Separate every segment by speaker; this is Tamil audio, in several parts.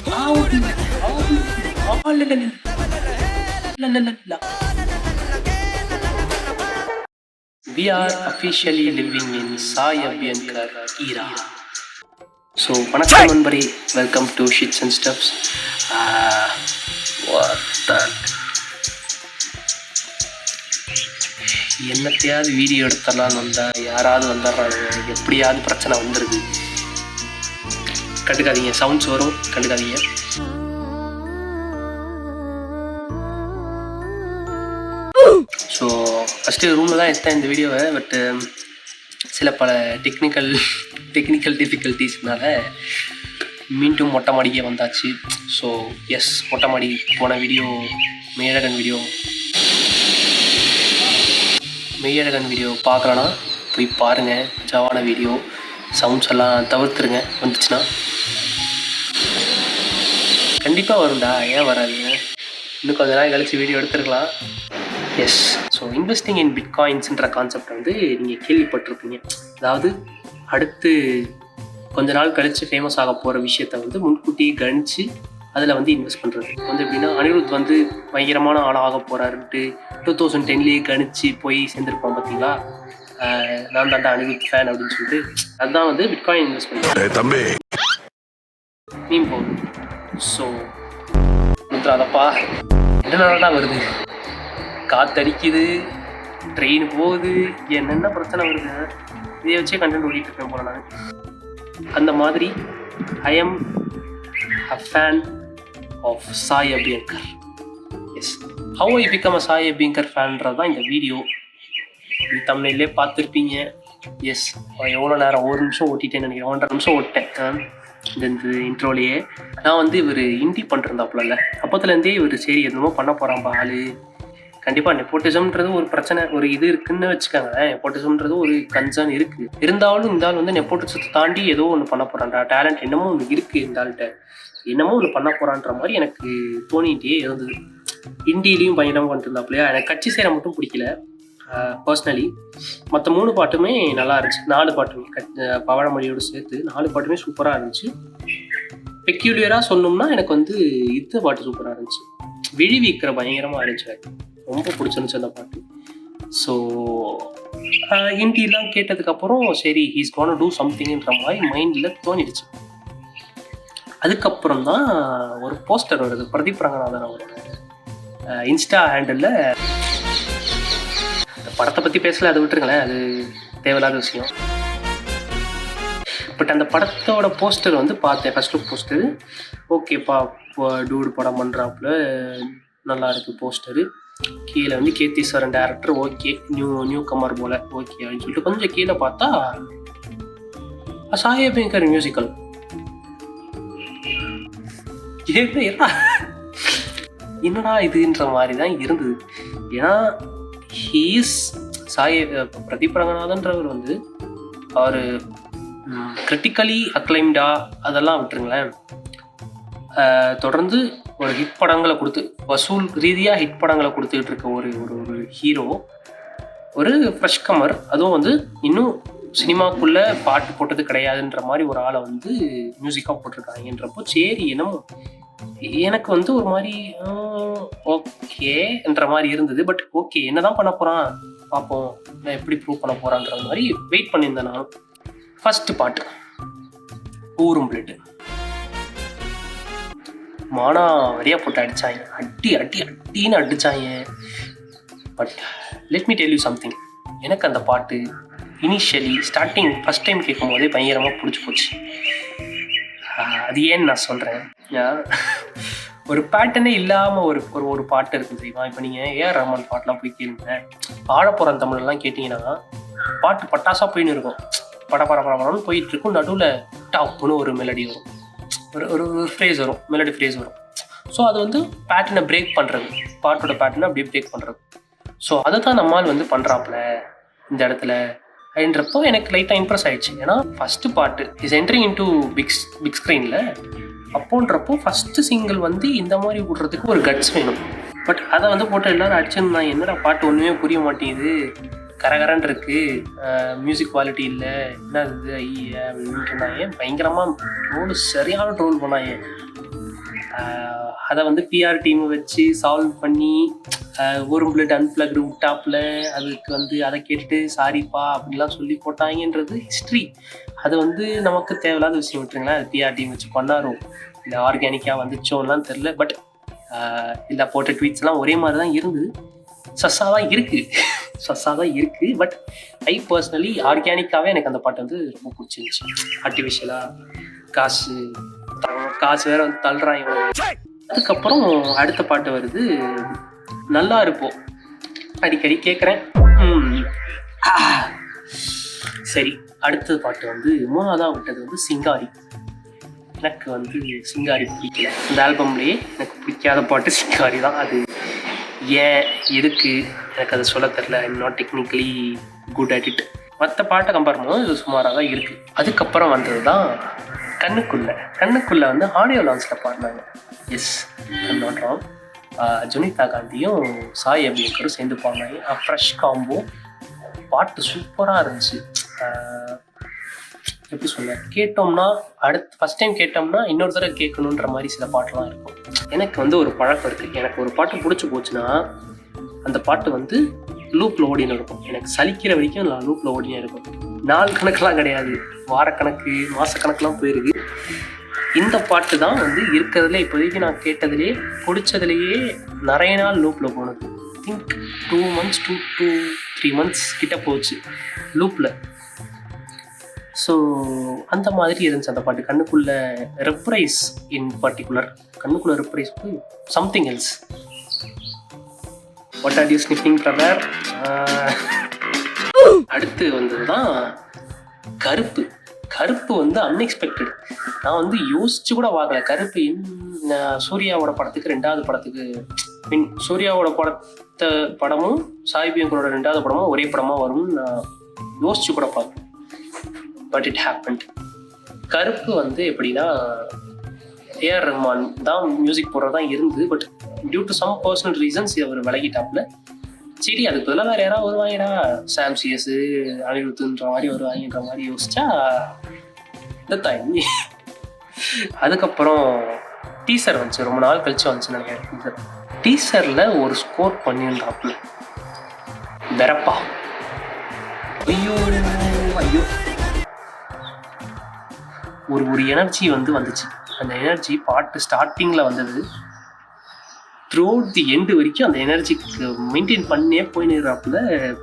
Speaker 1: ஆவுது, ஆவுது, ஆலலல, லலலல. We are officially living in Sai Abhyankar era. So, வணக்கம் நண்பரே, welcome to shits and stuffs. என்னத்தையாவது வீடியோ எடுத்தலாம் வந்தா யாராவது வந்துடுறாங்க, எப்படியாவது பிரச்சனை வந்துடுது. கண்டுக்காதீங்க, சவுண்ட்ஸ் வரும், கண்டுக்காதீங்க. ஸோ ஃபஸ்ட்டு ரூமில் தான் எடுத்தேன் இந்த வீடியோவை. பட்டு சில பல டெக்னிக்கல் டிஃபிகல்ட்டிஸ்னால மீண்டும் மொட்டை மாடிக்கே வந்தாச்சு. ஸோ எஸ், மொட்டை மாடி போன வீடியோ மெய்யழகன் வீடியோ பார்க்கலன்னா போய் பாருங்கள். ஜவான வீடியோ. சவுண்ட்ஸ் எல்லாம் தவிர்த்துருங்க, வந்துச்சுன்னா. கண்டிப்பாக வரும்டா, ஏன் வராதுங்க? இன்னும் கொஞ்ச நாள் கழிச்சு வீடியோ எடுத்துருக்கலாம். எஸ், ஸோ இன்வெஸ்டிங் இன் பிட்காயின்ஸுன்ற கான்செப்ட் வந்து நீங்கள் கேள்விப்பட்டிருப்பீங்க. அதாவது அடுத்து கொஞ்ச நாள் கழித்து ஃபேமஸ் ஆக போகிற விஷயத்த வந்து முன்கூட்டியே கணிச்சு அதில் வந்து இன்வெஸ்ட் பண்ணுறது. வந்து எப்படின்னா, அனிருத் வந்து பயங்கரமான ஆளாக ஆக போகிறாருன்ட்டு 2010 கணிச்சு போய் சேர்ந்துருப்போம் பார்த்தீங்களா. நான் தாண்டா அனிருத் ஃபேன் அப்படின்னு சொல்லிட்டு. அதுதான் வந்து பிட்காயின் இன்வெஸ்ட் பண்ணுறது மீன் போகுது. ஸோ முத்ராதப்பா என்ன தான் வருது, காத்தடிக்குது, ட்ரெயின் போகுது, என்னென்ன பிரச்சனை வருது, இதை வச்சே கண்டென்ட் ஓடிட்டு இருக்கேன் போல நான். அந்த மாதிரி I am a fan of Sai Abhyankar. Yes, how I become a Sai Abhyankar ஃபேன்றது தான் இந்த வீடியோ. தமிழ்லே பார்த்துருப்பீங்க. எஸ், எவ்வளோ நேரம், 1 நிமிஷம் ஓட்டிட்டேன்னு நினைக்கிறேன், 1.5 நிமிஷம் ஓட்டேன் இந்த இன்ட்ரோலையே. நான் வந்து இவர் ஹிந்தி பண்ணிருந்தாப்புல, அப்போத்துலேருந்தே இவர் சரி என்னமோ பண்ண போகிறான்பா ஆள். கண்டிப்பாக நெப்போட்டிசம்ன்றது ஒரு பிரச்சனை, ஒரு இது இருக்குன்னு வச்சுக்கோங்க. நெப்போட்டிசம்ன்றது ஒரு கன்சர்ன் இருக்குது. இருந்தாலும் இந்த ஆள் வந்து நெப்போட்டிசத்தை தாண்டி ஏதோ ஒன்று பண்ண போகிறான்டா, டேலண்ட் என்னமோ ஒன்று இருக்குது இந்த ஆள்கிட்ட, என்னமோ ஒன்று பண்ண போகிறான்ற மாதிரி எனக்கு தோணிகிட்டே இருந்தது. ஹிந்திலையும் பயங்கரமாக பண்ணிட்டு இருந்தாப்புலையா. எனக்கு கட்சி சேர மட்டும் பிடிக்கல பர்சனலி. மற்ற 3 பாட்டுமே நல்லா இருந்துச்சு. 4 பாட்டுமே பவழமொழியோடு சேர்த்து 4 பாட்டுமே சூப்பராக இருந்துச்சு. பெக்யூலியராக சொன்னோம்னா எனக்கு வந்து இந்த பாட்டு சூப்பராக இருந்துச்சு. விழிவிக்கிற பயங்கரமாக இருந்துச்சு, ரொம்ப பிடிச்சிருந்துச்சு அந்த பாட்டு. ஸோ ஹிந்திலாம் கேட்டதுக்கப்புறம் சரி, ஹீஸ் கோனா டூ சம்திங்ன்ற மாதிரி மைண்டில் தோணிடுச்சு. அதுக்கப்புறம் தான் ஒரு போஸ்டர் வருது, பிரதீப் ரங்கநாதன் அவரோட இன்ஸ்டா ஹேண்டில். இந்த படத்தை பற்றி பேசல, அதை விட்டுருங்களேன், அது தேவையில்லாத விஷயம். பட் அந்த படத்தோட போஸ்டர் வந்து பார்த்தேன், ஃபர்ஸ்ட் லுக் போஸ்டரு. ஓகேப்பா, டூடு படம் பண்ணுறாப்புல, நல்லா இருக்குது போஸ்டரு. கீழே வந்து Ketheeswaran director, okay, new Qamar போல், ஓகே அப்படின்னு சொல்லிட்டு கொஞ்சம் கீழே பார்த்தா சாய் அபியங்கர் மியூசிக்கல். என்னடா இதுன்ற மாதிரி தான் இருந்தது. ஏன்னா ஹீஸ் பிரதீப் ரங்கநாதன்றவர் வந்து அவர் கிரிட்டிக்கலி அக்ளைம்டா அதெல்லாம் விட்டுருங்களேன், தொடர்ந்து ஒரு ஹிட் படங்களை கொடுத்து வசூல் ரீதியாக ஹிட் படங்களை கொடுத்துக்கிட்டு இருக்க ஒரு ஹீரோ, ஒரு ஃப்ரெஷ் கமர், அதுவும் வந்து இன்னும் சினிமாக்குள்ளே பாட்டு போட்டது கிடையாதுன்ற மாதிரி ஒரு ஆளை வந்து மியூசிக்காக போட்டிருக்காங்கன்றப்போ சரி, என்னமோ எனக்கு வந்து ஒரு மாதிரி ஓகேன்ற மாதிரி இருந்தது. பட் ஓகே, என்னதான் பண்ண போகிறான் பார்ப்போம், நான் எப்படி ப்ரூவ் பண்ண போகிறான்ற மாதிரி வெயிட் பண்ணியிருந்தேன் நான். ஃபர்ஸ்ட் பாட்டு ஊரும் பிளேட்டு மானா வரியா போட்டு அடித்தாங்க, அட்டின்னு அடித்தாங்க. But let me tell you something, எனக்கு அந்த பாட்டு இனிஷியலி ஸ்டார்டிங் ஃபஸ்ட் டைம் கேட்கும் போதே பயங்கரமாக பிடிச்சி போச்சு. அது ஏன்னு நான் சொல்கிறேன். ஒரு பேட்டர்னே இல்லாமல் ஒரு பாட்டு இருக்குது தெரியுமா? இப்போ நீங்கள் ஏஆர் ரஹ்மான் பாட்டெலாம் போய் கேளுங்க, ஆழப்புறம் தமிழ்லாம் கேட்டிங்கன்னா பாட்டு பட்டாசாக போயின்னு இருக்கும், படப்பரன்னு போயிட்டு இருக்கும். நடுவில் டப்புன்னு ஒரு மெலடி வரும், ஒரு ஃப்ரேஸ் வரும், மெலடி ஃப்ரேஸ் வரும். ஸோ அது வந்து பேட்டர்னை பிரேக் பண்ணுறது, பாட்டோட பேட்டர்னை அப்படியே பிரேக் பண்ணுறது. ஸோ அதை தான் நம்மால் வந்து பண்ணுறாப்புல இந்த இடத்துல அப்படின்றப்போ எனக்கு லைட்டாக இம்ப்ரெஸ் ஆகிடுச்சு. ஏன்னா ஃபஸ்ட்டு பாட்டு is entering into big ஸ்க்ரீனில். அப்போன்றப்போ ஃபஸ்ட்டு சிங்கிள் வந்து இந்த மாதிரி விடுறதுக்கு ஒரு கட்ஸ் வேணும். பட் அதை வந்து போட்டு எல்லோரும் அடிச்சுருந்தான், என்னடா பாட்டு ஒன்றுமே புரிய மாட்டேங்குது, கரகரன் இருக்குது, மியூசிக் குவாலிட்டி இல்லை, என்ன இது ஐய அப்படின்ட்டு இருந்தாங்க. பயங்கரமாக ட்ரோல், சரியான ட்ரோல் பண்ணாங்க. அதை வந்து பிஆர் டீமை வச்சு சால்வ் பண்ணி ஒரு பிளட் அன்பிளக்டு விட்டாப்புல அதுக்கு வந்து அதை கேட்டுட்டு சாரிப்பா அப்படின்லாம் சொல்லி போட்டாங்கன்றது ஹிஸ்ட்ரி. அது வந்து நமக்கு தேவையில்லாத விஷயம் விட்டுருங்களேன். அது பிஆர் டீம் வச்சு பண்ணாரோ இல்லை ஆர்கானிக்காக வந்துச்சோன்னெலாம் தெரில. பட் இல்லை போட்ட ட்வீட்ஸ்லாம் ஒரே மாதிரி தான் இருந்தது. சஸ்ஸாக தான் இருக்குது. பட் ஐ பர்சனலி ஆர்கானிக்காகவே எனக்கு அந்த பாட்டு வந்து ரொம்ப பிடிச்சிருந்துச்சு. ஆர்டிஃபிஷியலாக காசு வேற வந்து தள்ளுறாங்க. அதுக்கப்புறம் அடுத்த பாட்டு வருது, நல்லா இருப்போம். அடிக்கடி கேட்குறேன். சரி, அடுத்த பாட்டு வந்து மூணாவதாக விட்டது வந்து சிங்காரி. எனக்கு வந்து சிங்காரி பிடிக்கல. இந்த ஆல்பம்லேயே எனக்கு பிடிக்காத பாட்டு சிங்காரி தான். அது ஏன் எதுக்கு எனக்கு அதை சொல்ல தெரில. I'm not technically good at it. மற்ற பாட்டை கம்பேர் பண்ணும்போது இது சுமாராக தான் இருக்குது. அதுக்கப்புறம் வந்தது தான் கண்ணுக்குள்ளே வந்து ஆடியோ லான்ச்சில் பாடினாங்க. S, not wrong. ஜுனிதா காந்தியும் சாய் அபியங்கரும் சேர்ந்து பாடினாங்க. Fresh combo. பாட்டு சூப்பராக இருந்துச்சு. எப்படி சொல்ல, கேட்டோம்னா ஃபஸ்ட் டைம் கேட்டோம்னா இன்னொரு தடவை கேட்கணுன்ற மாதிரி சில பாட்டெலாம் இருக்கும். எனக்கு வந்து ஒரு பழக்கம் இருக்குது. எனக்கு ஒரு பாட்டு பிடிச்சி போச்சுன்னா அந்த பாட்டு வந்து லூப்பில் ஓடினு இருக்கும். எனக்கு சலிக்கிற வரைக்கும் நான் லூப்பில் ஓடினே இருக்கும். நாள் கணக்கெலாம் கிடையாது, வாரக்கணக்கு மாதக்கணக்கெலாம் போயிருக்கு. இந்த பாட்டு தான் வந்து இருக்கிறதுல இப்போதைக்கு நான் கேட்டதுலேயே பிடிச்சதுலேயே நிறைய நாள் லூப்பில் போனது. திங்க் 2 months to 3 months கிட்ட போச்சு லூப்பில். ஸோ அந்த மாதிரி இருந்துச்சு அந்த பாட்டு. கண்ணுக்குள்ளே ரெப்ரைஸ் இன் பர்டிகுலர், கண்ணுக்குள்ளே reprise something else. What are you sniffing brother? அடுத்து வந்தது தான் கருப்பு வந்து அன்எக்ஸ்பெக்டட். நான் வந்து யோசிச்சு கூட பார்க்கல. கருப்பு சூர்யாவோட படத்துக்கு 2வது படத்துக்கு சூர்யாவோட படமும் சாய்பியங்களோட 2வது படமும் ஒரே படமாக வரும்னு நான் யோசிச்சு கூட பார்ப்பேன். But it happened. கருப்பு வந்து எப்படின்னா ஏஆர் ரஹ்மான் தான் மியூசிக் போடுறதான் இருந்தது. But due to some personal reasons அவர் விலகிட்டாப்புல. சரி, அதுக்கு பதிலாக வேறு யாராவது வருவாங்கடா, சாம் சிஎஸ் அனிருத்துன்ற மாதிரி வருவாங்கன்ற மாதிரி யோசிச்சா தாங்கி. அதுக்கப்புறம் டீசர் வந்துச்சு, ரொம்ப நாள் கழிச்சு வந்துச்சு நினைக்கிறேன். டீசரில் ஒரு ஸ்கோர் பண்ணியிருந்தாப்புல வெரப்பா. ஐயோ ஒரு எனர்ஜி வந்துச்சு. அந்த எனர்ஜி பாட்டு ஸ்டார்டிங்கில் வந்தது, த்ரூ அவுட் தி எண்டு வரைக்கும் அந்த எனர்ஜிக்கு மெயின்டைன் பண்ணியே போயின்னுறாப்புல.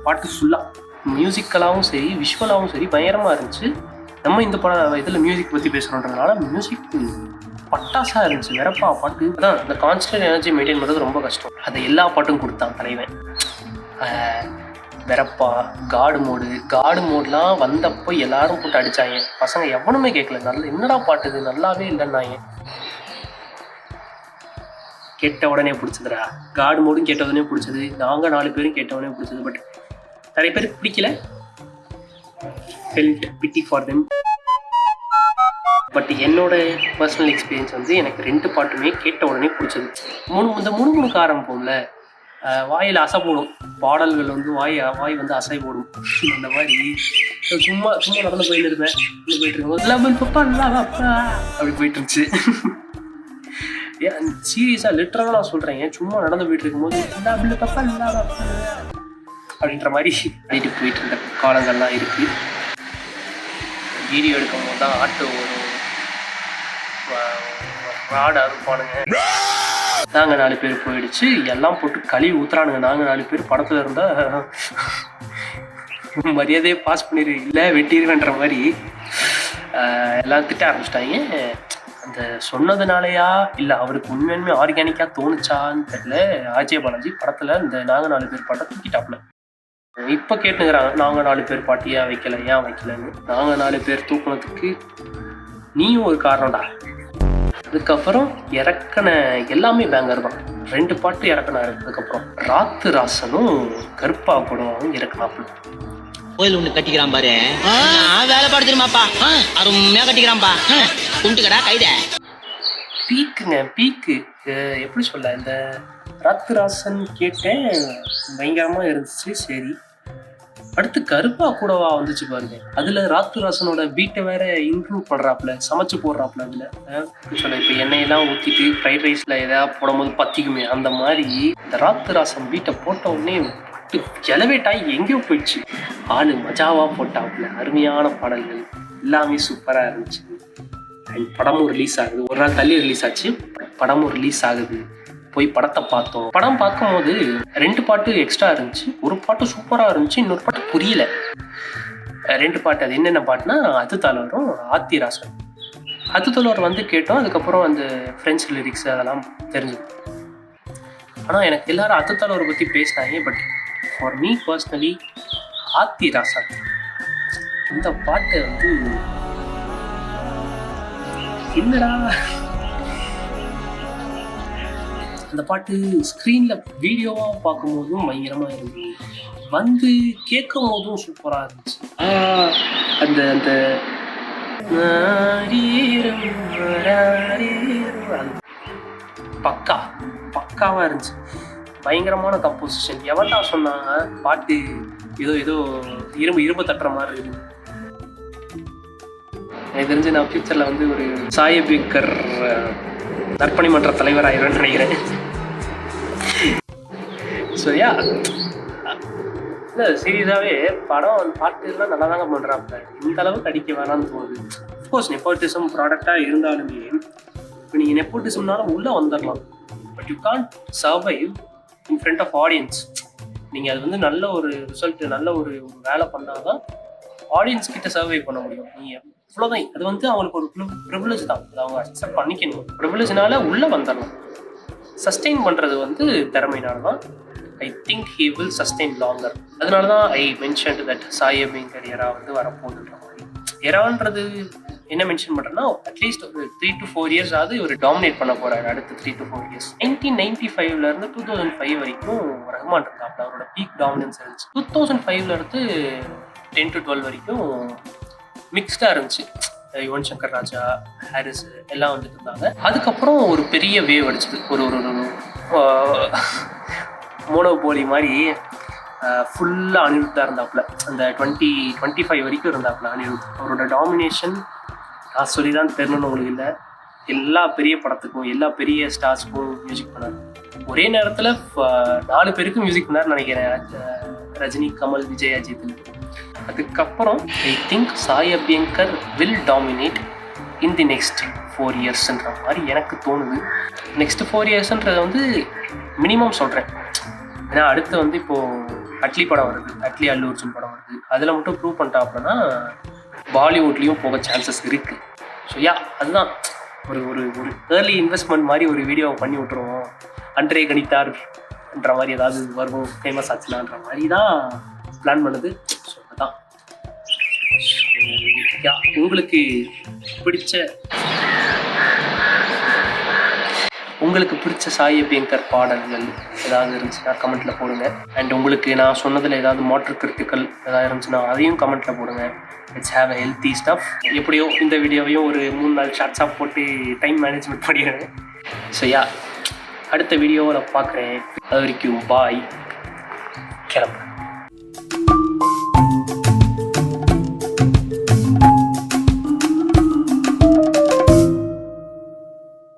Speaker 1: பாட்டு ஃபுல்லாக மியூசிக்கலாகவும் சரி விஷுவலாகவும் சரி பயங்கரமாக இருந்துச்சு. நம்ம இந்த இதில் மியூசிக் பற்றி பேசுகிறோன்றதுனால மியூசிக் பட்டாசாக இருந்துச்சு. வெரப்பா பாட்டு தான். அந்த கான்ஸ்டன்ட் எனர்ஜி மெயின்டைன் பண்ணுறது ரொம்ப கஷ்டம். அதை எல்லா பாட்டும் கொடுத்தான் தலைவன். வெரப்பா, காடு மோடுலாம் வந்தப்போ எல்லாரும் போட்டு அடித்தாங்க. பசங்க எவனுமே கேட்கல. என்னடா பாட்டு இது, நல்லாவே இல்லைன்னாங்க. கேட்ட உடனே பிடிச்சதுடா. காடு மோடும் கேட்ட உடனே பிடிச்சது. நாங்கள் 4 பேரும் கேட்ட உடனே பிடிச்சது. பட் நிறைய பேருக்கு பிடிக்கல. Felt pity for them. But என்னோட பர்சனல் எக்ஸ்பீரியன்ஸ் வந்து எனக்கு 2 பாட்டுமே கேட்ட உடனே பிடிச்சது. இந்த முணுமுணுக்க ஆரம்பிப்போம்ல, வாயில் அசை போடும் பாடல்கள் வந்து வாய் வந்து அசை போடும். அந்த மாதிரி சும்மா நடந்து போயிட்டு இருக்கும்போது அப்படி போயிட்டு இருந்துச்சு. சீரியஸாக லிட்டரலாக நான் சொல்கிறேன். சும்மா நடந்து போயிட்டு இருக்கும்போது அப்படின்ற மாதிரி ஆடிட்டு போயிட்டு இருந்த காலங்கள்லாம் இருக்குது. வீடியோ எடுக்கும் போது தான் ஆட்டோ வரும், ராடு அறுப்பானுங்க. நாங்கள் 4 பேர் போயிடுச்சு, எல்லாம் போட்டு கழுவி ஊத்துறானுங்க. நாங்கள் 4 பேர் படத்தில் இருந்தால் மரியாதையை பாஸ் பண்ணிடு, இல்லை வெட்டிடுவேன்ற மாதிரி எல்லாம் திட்ட ஆரம்பிச்சிட்டாங்க. அந்த சொன்னதுனாலயா இல்லை அவருக்கு உண்மையுமே ஆர்கானிக்காக தோணுச்சான்னு தெரியல. அஜய் பாலாஜி படத்தில் இந்த நாங்கள் 4 பேர் பாட்டை தூக்கிட்டாப்புல. இப்போ கேட்டுங்கிறாங்க, நாங்கள் 4 பேர் பாட்டு ஏன் வைக்கலன்னு. நாங்கள் 4 பேர் தூக்குனதுக்கு நீயும் ஒரு காரணம்டா. அதுக்கப்புறம் இறக்கின எல்லாமே பேங்கர் தான். 2 பாட்டு இறக்கினாரு. அதுக்கப்புறம் ராத்து ராசனும் கருப்பா படம் இறக்கினாப்புல.
Speaker 2: கோயில் ஒண்ணு கட்டிக்கிறான் பாரு, வேலை பாடுத்துருமாப்பா, அருமையா கட்டிக்கிறான்பா, கும்பிட்டுக்கடா கைத.
Speaker 1: பீக்கு எப்படி சொல்ல, இந்த ராத்து ராசன் கேட்டேன், பயங்கரமா இருந்துச்சு. சரி, அடுத்து கருப்பா கூடவா வந்துச்சு பாருங்க. அதுல ராத்து ராசனோட பீட்டை வேற இன்க்ளூட் பண்றாப்ல, சமைச்சு போடுறாப்ல. அதுல சொல்ல இப்ப எண்ணெயெல்லாம் ஊத்திட்டு ஃப்ரைட் ரைஸ்ல ஏதாவது போடும்போது பத்திக்குமே, அந்த மாதிரி இந்த ராத்து ராசன் பீட்டை போட்ட உடனே எலவேட் ஆகி எங்கேயோ போயிடுச்சு. ஆளு மஜாவா போட்டாப்ல. அருமையான பாடல்கள் எல்லாமே சூப்பரா இருந்துச்சு. அண்ட் படமும் ரிலீஸ் ஆகுது. ஒரு நாள் தள்ளி ரிலீஸ் ஆச்சு, படமும் ரிலீஸ் ஆகுது. போய் படத்தை பார்த்தோம். படம் பார்க்கும்போது 2 பாட்டு எக்ஸ்ட்ரா இருந்துச்சு. ஒரு பாட்டு சூப்பராக இருந்துச்சு, இன்னொரு பாட்டு புரியல. 2 பாட்டு. அது என்னென்ன பாட்டுனா அதுதலரும் ஆத்திராசன். அதுதலர் வந்து கேட்டோம். அதுக்கப்புறம் அந்த ஃப்ரெஞ்ச் லிரிக்ஸ் அதெல்லாம் தெரிஞ்சுது. ஆனால் எனக்கு எல்லாரும் அதுதலரை பற்றி பேசினாங்க. பட் ஃபார் மீ பர்சனலி ஆத்திராசன் இந்த பாட்டை வந்து என்னடா அந்த பாட்டு ஸ்க்ரீனில் வீடியோவாக பார்க்கும்போதும் பயங்கரமாக இருந்துச்சு, வந்து கேட்கும் போதும் சூப்பராக இருந்துச்சு. அந்த அந்த பக்காவாக இருந்துச்சு. பயங்கரமான கம்போசிஷன். எவன்டா சொன்னாங்க பாட்டு ஏதோ ஏதோ இரும்பு தட்டுற மாதிரி இருக்குது. எனக்கு தெரிஞ்சு நான் ஃபியூச்சரில் வந்து ஒரு சாயபேக்கர் நற்பணி மன்ற தலைவர் ஆயிடும்னு நினைக்கிறேன். சரியா இல்லை, சீரியஸாகவே படம் பாட்டுலாம் நல்லா தாங்க பண்ணுறாங்க. இந்த அளவுக்கு அடிக்க வேணாம்னு தோணுது. அஃப்கோர்ஸ் நெப்போட்டிசம் ப்ராடக்டாக இருந்தாலுமே இப்போ நீங்கள் நெப்போட்டிசம்னால உள்ளே வந்துடலாம். But you can't survive in front of audience. நீங்கள் அது வந்து நல்ல ஒரு ரிசல்ட், நல்ல ஒரு வேலை பண்ணால் தான் ஆடியன்ஸ் கிட்ட சர்வை பண்ண முடியும். நீங்கள் இவ்வளோதான். அது வந்து அவங்களுக்கு ஒரு ப்ரிவிலேஜ் தான், அது அவங்க அக்செப்ட் பண்ணிக்கணும். ப்ரிவிலேஜ்னால உள்ளே வந்துடலாம். சஸ்டெயின் பண்ணுறது வந்து திறமையினால தான். I think he will sustain longer. அதனால தான் I mentioned that Sai Abhyankar era வந்து வரப்போகுதுன்ற மாதிரி. எரான்றது என்ன மென்ஷன் பண்ணுறேன்னா, அட்லீஸ்ட் ஒரு 3 to 4 years ஆகுது இவர் டாமினேட் பண்ண போகிறாரு. அடுத்த 3 to 4 years. 1995 2005 வரைக்கும் ரஹ்மான் இருந்தாப்ல, அவரோட பீக் டாமினன்ஸ் இருந்துச்சு. 2005 இருந்து 10 to 12 வரைக்கும் மிக்ஸ்டாக இருந்துச்சு. யுவன் சங்கர் ராஜா, ஹாரிஸ் எல்லாம் வந்துட்டு இருந்தாங்க. அதுக்கப்புறம் ஒரு பெரிய வேவ் அடிச்சது. ஒரு மோனோபோலி மாதிரி ஃபுல்லாக அனிருத்தாக இருந்தாப்புல. அந்த 2025 வரைக்கும் இருந்தாப்புல அனிருத். அவரோட டாமினேஷன் நான் சொல்லி தான் தெரியணும்னு உங்களுக்கு இல்லை. எல்லா பெரிய படத்துக்கும் எல்லா பெரிய ஸ்டார்ஸ்க்கும் மியூசிக் பண்ணார். ஒரே நேரத்தில் 4 பேருக்கும் மியூசிக் பண்ணார்னு நினைக்கிறேன். ரஜினி, கமல், விஜய், அஜித். அதுக்கப்புறம் I think Sai Abhyankar will dominate in the next 4 yearsன்ற மாதிரி எனக்கு தோணுது. நெக்ஸ்ட் 4 yearsன்றது வந்து மினிமம் சொல்கிறேன். ஏன்னா அடுத்து வந்து இப்போது அட்லி படம் வருது, அட்லி அல்லு அர்ஜுன் படம் வருது. அதில் மட்டும் ப்ரூவ் பண்ணிட்டா அப்படின்னா பாலிவுட்லேயும் போக சான்சஸ் இருக்குது. ஸோ அதுதான் ஒரு ஒரு ஒரு ஏர்லி இன்வெஸ்ட்மெண்ட் மாதிரி ஒரு வீடியோவை பண்ணி விட்டுருவோம். அன்றே கணித்தார்ன்ற மாதிரி ஏதாவது வருவோம், ஃபேமஸ் ஆச்சுனான்ற மாதிரி தான் பிளான் பண்ணுது. ஸோ அதுதான் உங்களுக்கு பிடிச்ச சாய் அபியங்கர் பாடல்கள் ஏதாவது இருந்துச்சுன்னா கமெண்ட்டில் போடுங்க. அண்ட் உங்களுக்கு நான் சொன்னதில் ஏதாவது மாற்று கருத்துக்கள் ஏதாவது இருந்துச்சுன்னா அதையும் கமெண்ட்டில் போடுங்க. It's have a healthy stuff. எப்படியோ இந்த வீடியோவையும் ஒரு 3-4 ஷார்ட்ஸாக போட்டு டைம் மேனேஜ்மெண்ட் பண்ணிடுறேன். ஸோ அடுத்த வீடியோவை நான் பார்க்குறேன். அது வரைக்கும் பாய், கிளம்புறேன்.